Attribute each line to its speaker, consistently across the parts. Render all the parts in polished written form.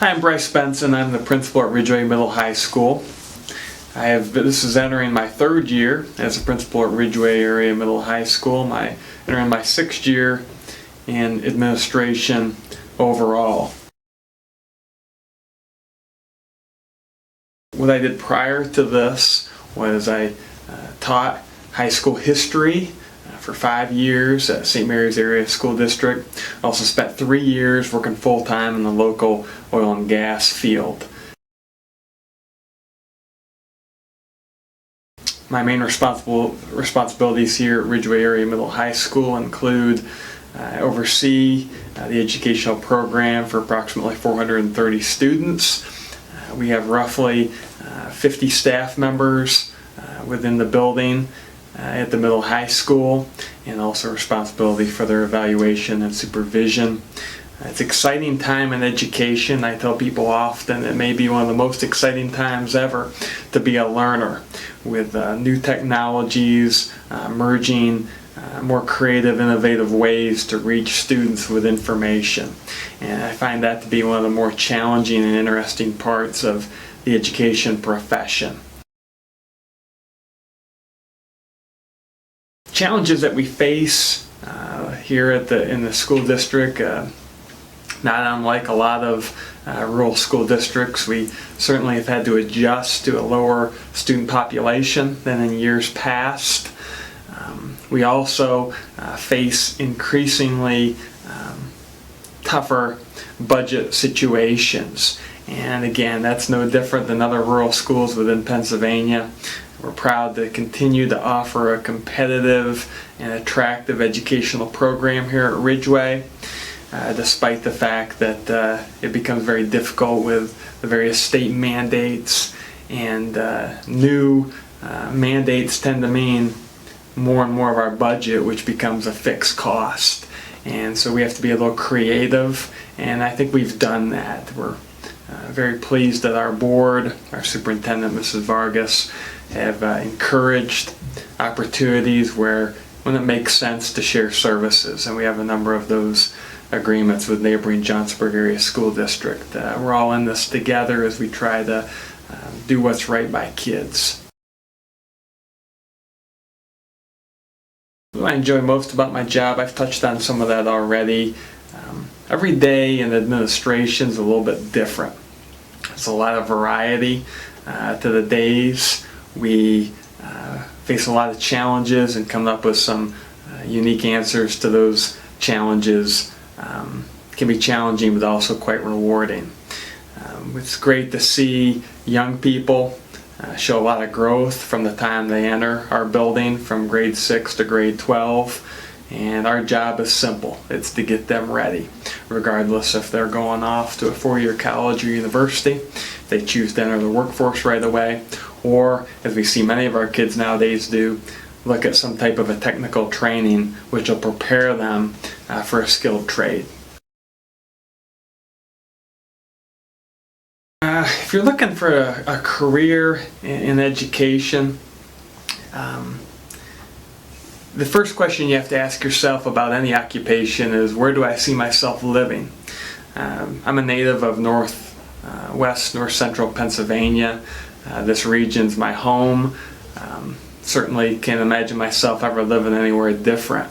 Speaker 1: Hi, I'm Brice Benson. I'm the principal at Ridgeway Middle High School. This is entering my third year as a principal at Ridgeway Area Middle High School. Entering my sixth year in administration overall. What I did prior to this was I taught high school history for 5 years at St. Mary's Area School District. I also spent 3 years working full-time in the local oil and gas field. My main responsibilities here at Ridgeway Area Middle High School include oversee the educational program for approximately 430 students. We have roughly 50 staff members within the building at the middle high school, and also responsibility for their evaluation and supervision. It's an exciting time in education. I tell people often it may be one of the most exciting times ever to be a learner, with new technologies merging more creative, innovative ways to reach students with information. And I find that to be one of the more challenging and interesting parts of the education profession. Challenges that we face here in the school district, not unlike a lot of rural school districts, we certainly have had to adjust to a lower student population than in years past. We also face increasingly tougher budget situations. And again, that's no different than other rural schools within Pennsylvania. We're proud to continue to offer a competitive and attractive educational program here at Ridgeway, despite the fact that it becomes very difficult with the various state mandates, and new mandates tend to mean more and more of our budget, which becomes a fixed cost. And so we have to be a little creative, and I think we've done that. We're very pleased that our board, our superintendent, Mrs. Vargas, have encouraged opportunities when it makes sense to share services, and we have a number of those agreements with neighboring Johnsburg Area School District. We're all in this together as we try to do what's right by kids. What I enjoy most about my job, I've touched on some of that already. Every day in administration is a little bit different. There's a lot of variety to the days. We face a lot of challenges, and come up with some unique answers to those challenges can be challenging but also quite rewarding. It's great to see young people show a lot of growth from the time they enter our building, from grade 6 to grade 12. And our job is simple. It's to get them ready, regardless if they're going off to a 4-year college or university, if they choose to enter the workforce right away, or, as we see many of our kids nowadays do, look at some type of a technical training which will prepare them for a skilled trade. If you're looking for a career in education, the first question you have to ask yourself about any occupation is, where do I see myself living? I'm a native of north central Pennsylvania. This region's my home. Certainly can't imagine myself ever living anywhere different.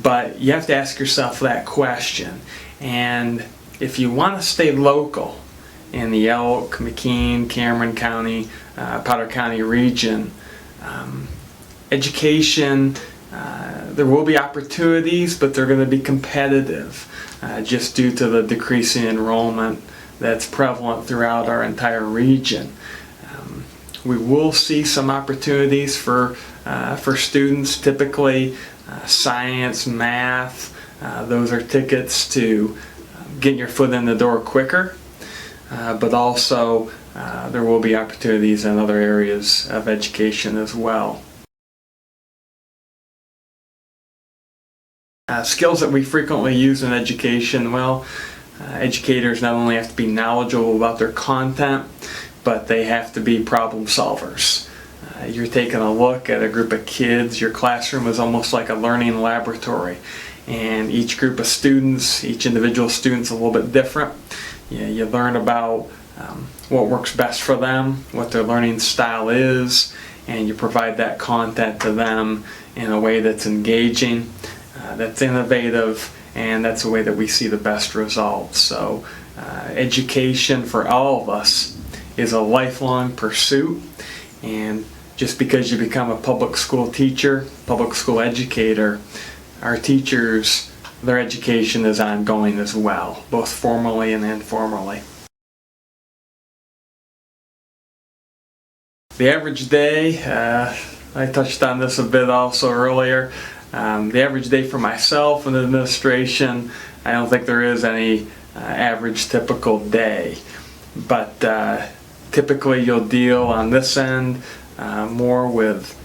Speaker 1: But you have to ask yourself that question. And if you want to stay local in the Elk, McKean, Cameron County, Potter County region, education, there will be opportunities, but they're going to be competitive just due to the decreasing enrollment that's prevalent throughout our entire region. We will see some opportunities for students, typically science, math. Those are tickets to getting your foot in the door quicker, but also there will be opportunities in other areas of education as well. Skills that we frequently use in education, well, educators not only have to be knowledgeable about their content, but they have to be problem solvers. You're taking a look at a group of kids. Your classroom is almost like a learning laboratory, and each group of students, each individual student's a little bit different. You learn about what works best for them, what their learning style is, and you provide that content to them in a way that's engaging, that's innovative, and that's the way that we see the best results. So education for all of us is a lifelong pursuit, and just because you become a public school teacher, public school educator, our teachers, their education is ongoing as well, both formally and informally. The average day, I touched on this a bit also earlier, the average day for myself in administration, I don't think there is any average typical day, but typically you'll deal on this end more with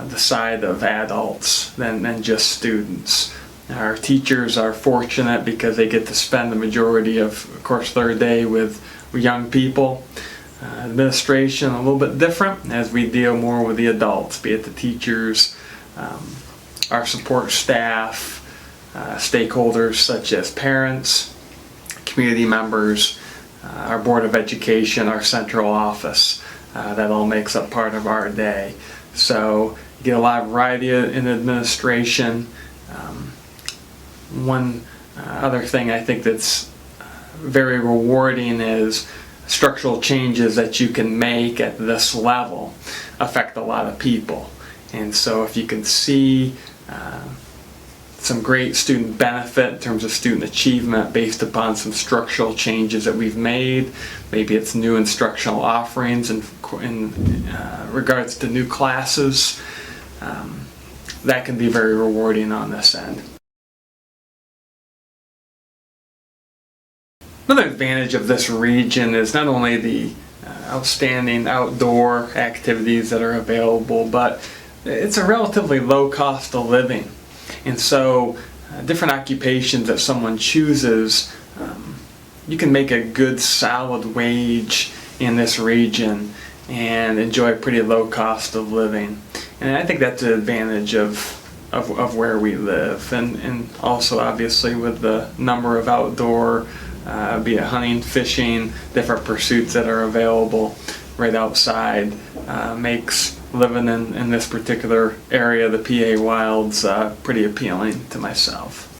Speaker 1: the side of adults than just students. Our teachers are fortunate because they get to spend the majority of course, their day with young people. Administration a little bit different as we deal more with the adults, be it the teachers, our support staff, stakeholders such as parents, community members, our Board of Education, our central office. That all makes up part of our day. So you get a lot of variety in administration. One other thing I think that's very rewarding is structural changes that you can make at this level affect a lot of people. And so if you can see some great student benefit in terms of student achievement based upon some structural changes that we've made, maybe it's new instructional offerings in regards to new classes, that can be very rewarding on this end. Another advantage of this region is not only the outstanding outdoor activities that are available, but it's a relatively low cost of living. And so different occupations that someone chooses, you can make a good solid wage in this region and enjoy a pretty low cost of living. And I think that's an advantage of where we live, and also obviously with the number of outdoor be it hunting, fishing, different pursuits that are available right outside, makes living in this particular area, the PA Wilds, pretty appealing to myself.